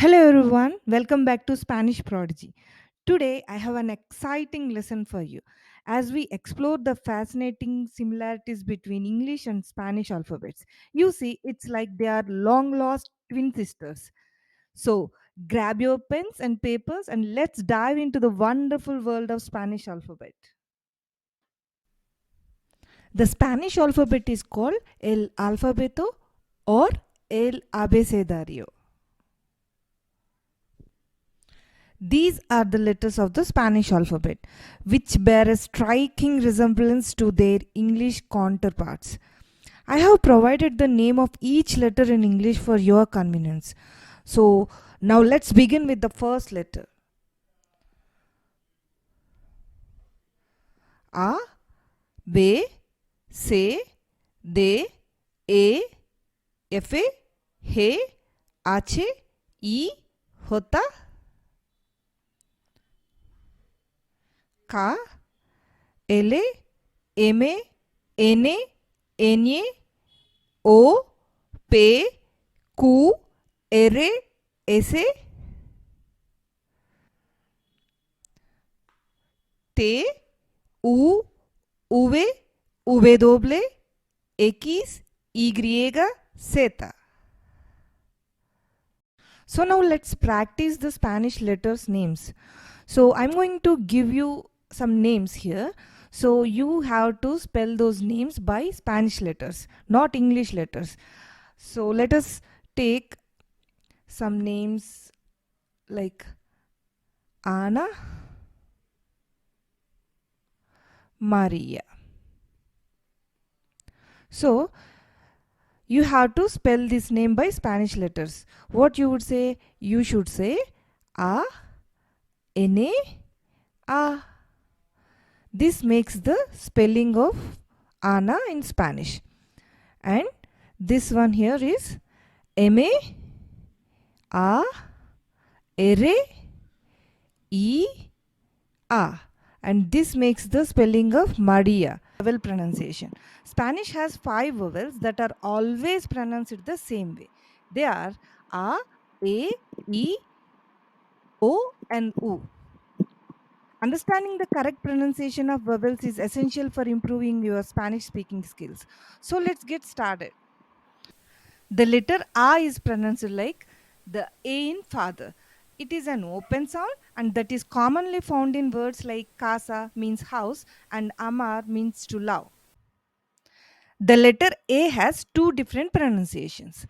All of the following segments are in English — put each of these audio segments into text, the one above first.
Hello everyone, welcome back to Spanish Prodigy. Today I have an exciting lesson for you as we explore the fascinating similarities between English and Spanish alphabets. You see, it's like they are long lost twin sisters. So, grab your pens and papers and let's dive into the wonderful world of Spanish alphabet. The Spanish alphabet is called el alfabeto or el abecedario. These are the letters of the Spanish alphabet, which bear a striking resemblance to their English counterparts. I have provided the name of each letter in English for your convenience. So, now let's begin with the first letter. A, B, C, D, E, F, H, H, I, J, K, L, M, N, N, O, P, Q, R, S, T, U, V, W, X, Y, Z. So now let's practice the Spanish letters names. So I'm going to give you some names here. So you have to spell those names by Spanish letters, not English letters. So let us take some names like Ana, Maria. So you have to spell this name by Spanish letters. What you would say? You should say A, N, A. This makes the spelling of Ana in Spanish. And this one here is M, A, R, E, A. And this makes the spelling of Maria. Vowel pronunciation. Spanish has 5 vowels that are always pronounced the same way. They are A, E, O, and U. Understanding the correct pronunciation of vowels is essential for improving your Spanish speaking skills. So let's get started. The letter A is pronounced like the A in father. It is an open sound and that is commonly found in words like casa means house and amar means to love. The letter A has two different pronunciations.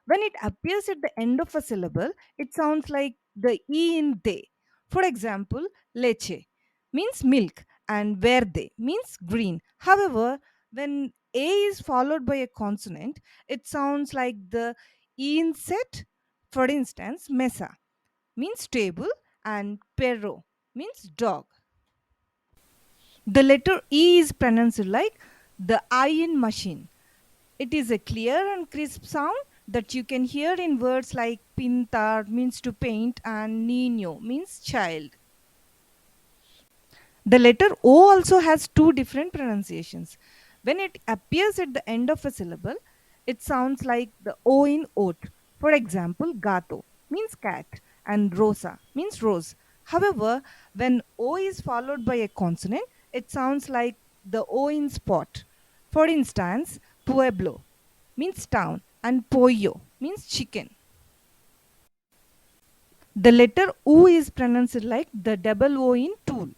When it appears at the end of a syllable, it sounds like the E in de. For example, leche means milk and verde means green. However, when A is followed by a consonant, it sounds like the E in set. For instance, mesa means table and perro means dog. The letter E is pronounced like the I in machine. It is a clear and crisp sound that you can hear in words like pintar means to paint and niño means child. The letter O also has two different pronunciations. When it appears at the end of a syllable, it sounds like the O in oat. For example, gato means cat and rosa means rose. However, when O is followed by a consonant, it sounds like the O in spot. For instance, pueblo means town and pollo means chicken. The letter U is pronounced like the double O in tool.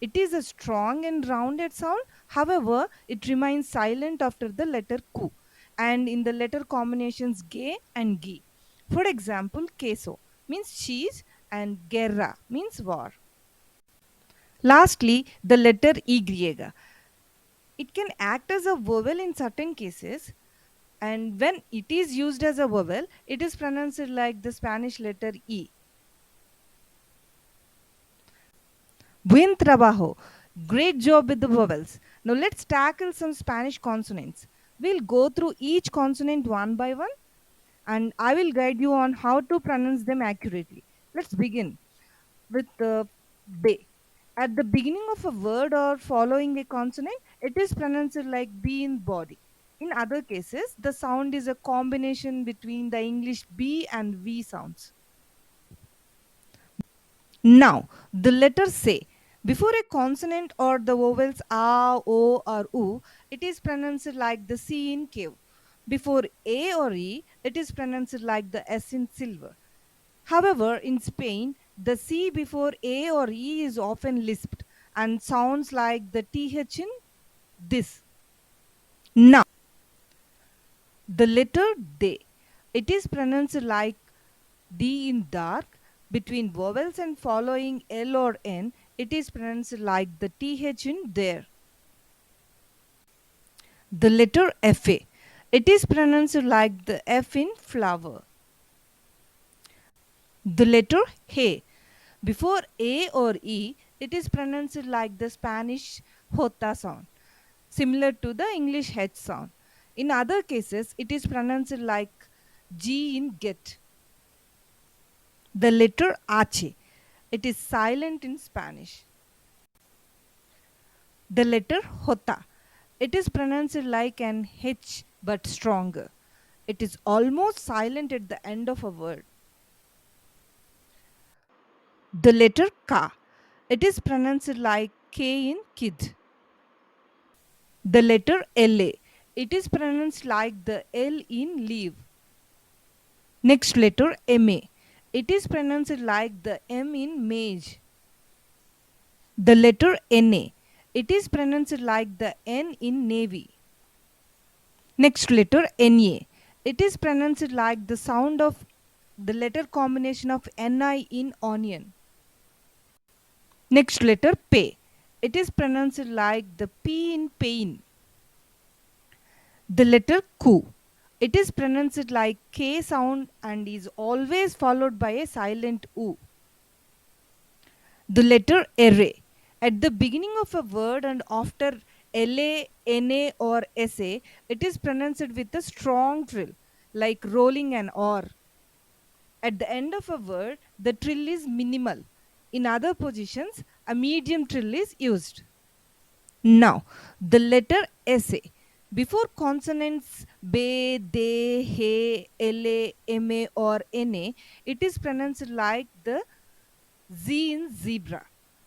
It is a strong and rounded sound. However, it remains silent after the letter Q and in the letter combinations ge and gi. For example, queso means cheese and guerra means war. Lastly, the letter Y. It can act as a vowel in certain cases, and when it is used as a vowel, it is pronounced like the Spanish letter E. Buen trabajo. Great job with the vowels. Now let's tackle some Spanish consonants. We'll go through each consonant one by one and I will guide you on how to pronounce them accurately. Let's begin with the B. At the beginning of a word or following a consonant, it is pronounced like B in body. In other cases, the sound is a combination between the English B and V sounds. Now, the letter say. Before a consonant or the vowels a, o, or u, it is pronounced like the C in cave. Before a or e, it is pronounced like the S in silver. However, in Spain, the C before A or E is often lisped and sounds like the TH in this. Now, the letter D. It is pronounced like D in dark. Between vowels and following L or N, it is pronounced like the TH in there. The letter FA. It is pronounced like the F in flower. The letter He. Before A or E, it is pronounced like the Spanish Jota sound, similar to the English H sound. In other cases, it is pronounced like G in get. The letter H. It is silent in Spanish. The letter Jota. It is pronounced like an H but stronger. It is almost silent at the end of a word. The letter Ka. It is pronounced like K in kid. The letter LA. It is pronounced like the L in leave. Next letter MA. It is pronounced like the M in mage. The letter NA. It is pronounced like the N in navy. Next letter NA. It is pronounced like the sound of the letter combination of NI in onion. Next letter P. It is pronounced like the P in pain. The letter Q. It is pronounced like K sound and is always followed by a silent U. The letter R. At the beginning of a word and after LA, NA or SA, it is pronounced with a strong trill, like rolling an R. At the end of a word, the trill is minimal. In other positions, a medium trill is used. Now, the letter SA. Before consonants be, de, he, la, ma or na, it is pronounced like the Z in zebra.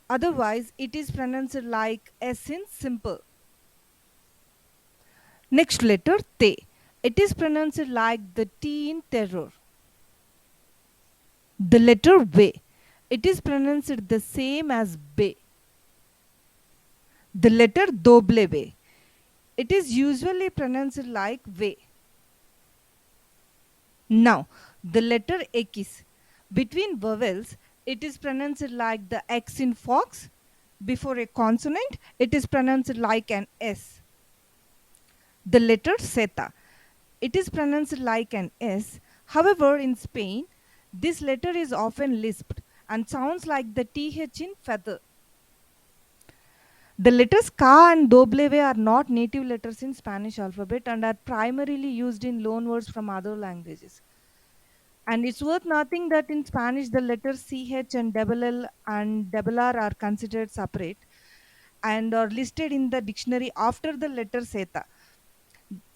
Otherwise, it is pronounced like S in simple. Next letter Te. It is pronounced like the T in terror. The letter Ve. It is pronounced the same as Be. The letter W. It is usually pronounced like Ve. Now, the letter X. Between vowels, it is pronounced like the X in fox. Before a consonant, it is pronounced like an S. The letter Zeta. It is pronounced like an S. However, in Spain, this letter is often lisped and sounds like the TH in feather. The letters Ka and W are not native letters in Spanish alphabet and are primarily used in loanwords from other languages. And it's worth noting that in Spanish, the letters CH and double L and double R are considered separate and are listed in the dictionary after the letter Zeta.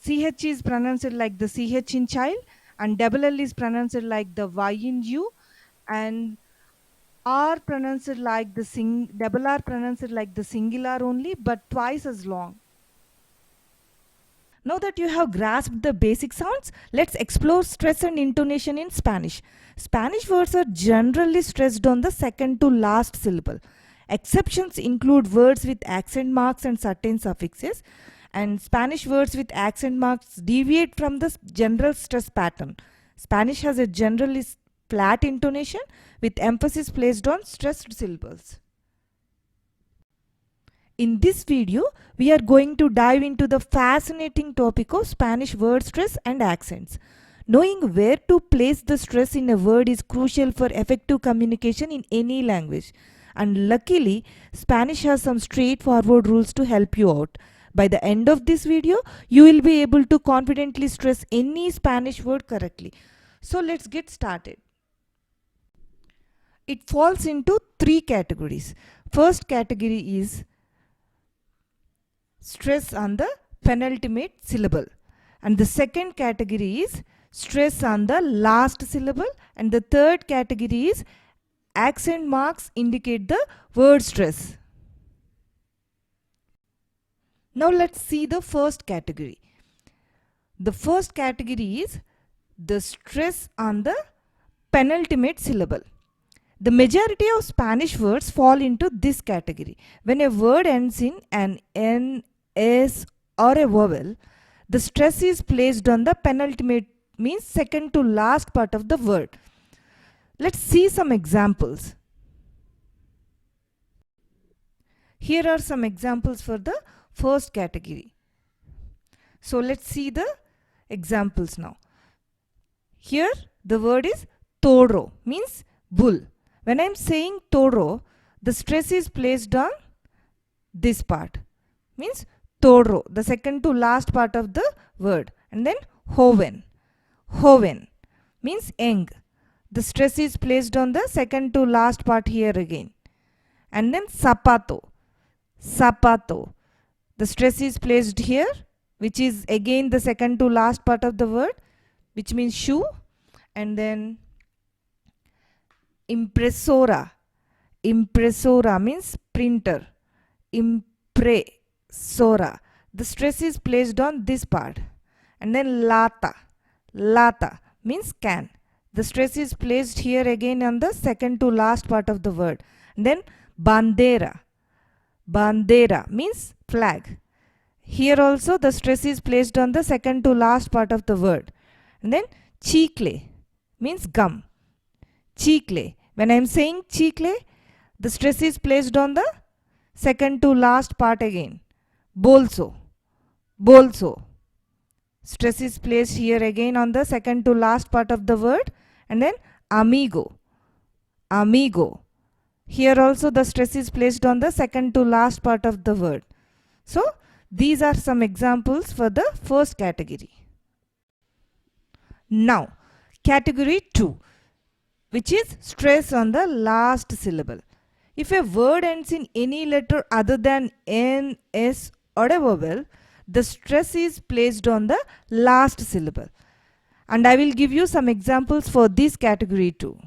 CH is pronounced like the CH in child and double L is pronounced like the Y in you and R pronounced like the double R pronounced like the singular only but twice as long. Now that you have grasped the basic sounds, let's explore stress and intonation in Spanish. Spanish words are generally stressed on the second to last syllable. Exceptions include words with accent marks and certain suffixes, and Spanish words with accent marks deviate from the general stress pattern. Spanish has a generally flat intonation with emphasis placed on stressed syllables. In this video, we are going to dive into the fascinating topic of Spanish word stress and accents. Knowing where to place the stress in a word is crucial for effective communication in any language. And luckily, Spanish has some straightforward rules to help you out. By the end of this video, you will be able to confidently stress any Spanish word correctly. So let's get started. It falls into three categories. First category is stress on the penultimate syllable, and the second category is stress on the last syllable, and the third category is accent marks indicate the word stress. Now let's see the first category. The first category is the stress on the penultimate syllable. The majority of Spanish words fall into this category. When a word ends in an N, S or a vowel, the stress is placed on the penultimate, means second to last part of the word. Let's see some examples. Here are some examples for the first category. So let's see the examples now. Here the word is toro, means bull. When I am saying toro, the stress is placed on this part, means toro, the second to last part of the word. And then hoven, hoven means young. The stress is placed on the second to last part here again. And then zapato, zapato, the stress is placed here, which is again the second to last part of the word, which means shoe. And then impresora, impresora means printer, impresora, the stress is placed on this part. And then lata, lata means can, the stress is placed here again on the second to last part of the word. And then bandera, bandera means flag, here also the stress is placed on the second to last part of the word. And then chicle means gum, chicle, when I am saying chicle, the stress is placed on the second to last part again. Bolso, bolso, stress is placed here again on the second to last part of the word. And then amigo, amigo, here also the stress is placed on the second to last part of the word. So these are some examples for the first category. Now category 2, which is stress on the last syllable. If a word ends in any letter other than N, S or a vowel, the stress is placed on the last syllable. And I will give you some examples for this category 2.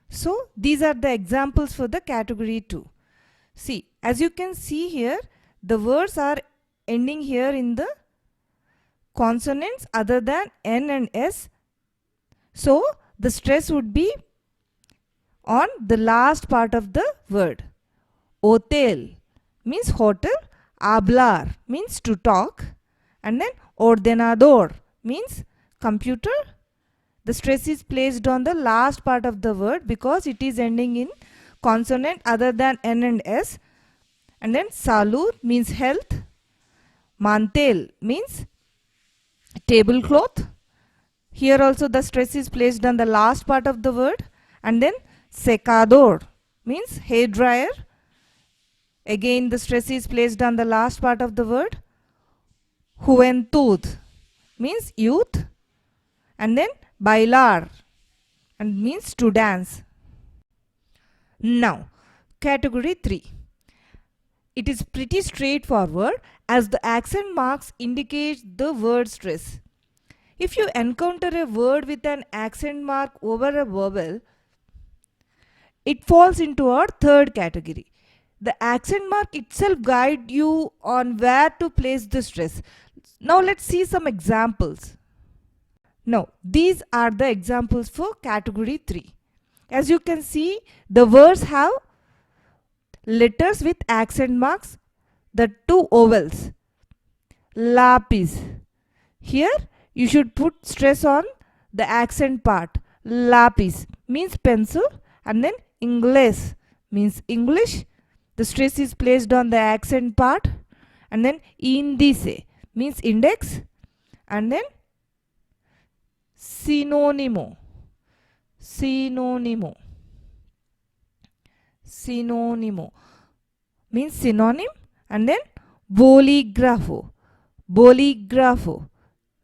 So these are the examples for the category 2. See, as you can see here, the words are ending here in the consonants other than N and S. So the stress would be on the last part of the word. Hotel means hotel, hablar means to talk, and then ordenador means computer. The stress is placed on the last part of the word because it is ending in consonant other than N and S. And then salud means health, mantel means tablecloth. Here also the stress is placed on the last part of the word. And then secador means hair dryer. Again the stress is placed on the last part of the word. Juventud means youth. And then bailar and means to dance. Now category 3. It is pretty straightforward as the accent marks indicate the word stress. If you encounter a word with an accent mark over a vowel, it falls into our third category. The accent mark itself guides you on where to place the stress. Now let's see some examples. Now these are the examples for category 3. As you can see, the words have letters with accent marks, the two vowels. Lapis. Here you should put stress on the accent part. Lapis means pencil, and then inglés means English. The stress is placed on the accent part. And then índice means index. And then sinónimo, sinónimo, sinónimo means synonym. And then bolígrafo, bolígrafo,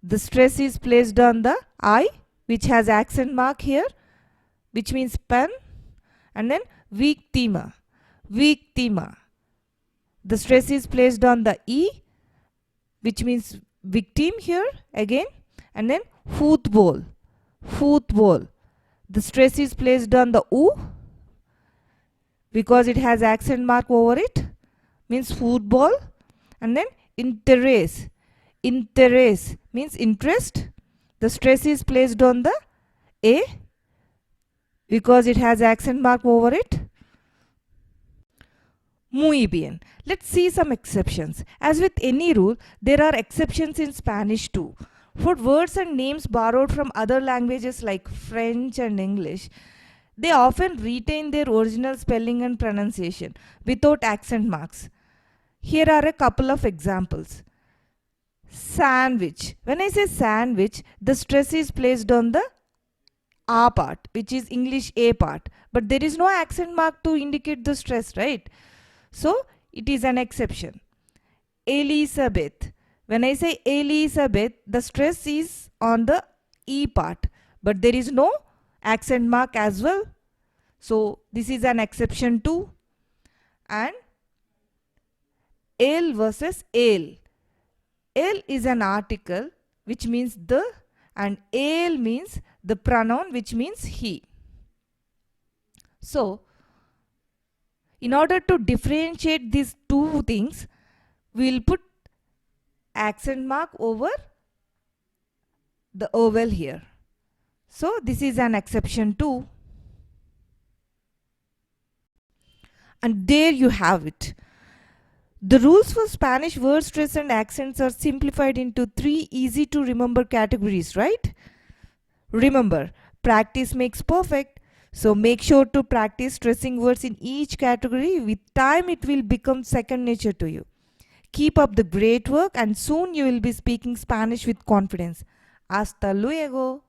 the stress is placed on the I, which has accent mark here, which means pen. And then víctima, víctima, the stress is placed on the E, which means victim here again. And then football, football, the stress is placed on the U, because it has accent mark over it, means football. And then interés. Interés means interest. The stress is placed on the A because it has accent mark over it. Muy bien. Let's see some exceptions. As with any rule, there are exceptions in Spanish too. For words and names borrowed from other languages like French and English, they often retain their original spelling and pronunciation without accent marks. Here are a couple of examples. Sandwich. When I say sandwich, the stress is placed on the A part, which is English A part. But there is no accent mark to indicate the stress, right? So, it is an exception. Elizabeth. When I say Elizabeth, the stress is on the E part. But there is no accent mark as well. So, this is an exception too. And el versus el. El is an article which means the, and el means the pronoun which means he. So, in order to differentiate these two things, we will put accent mark over the vowel here. So, this is an exception too. And there you have it. The rules for Spanish word stress and accents are simplified into 3 easy to remember categories, right? Remember, practice makes perfect. So make sure to practice stressing words in each category. With time, it will become second nature to you. Keep up the great work and soon you will be speaking Spanish with confidence. Hasta luego.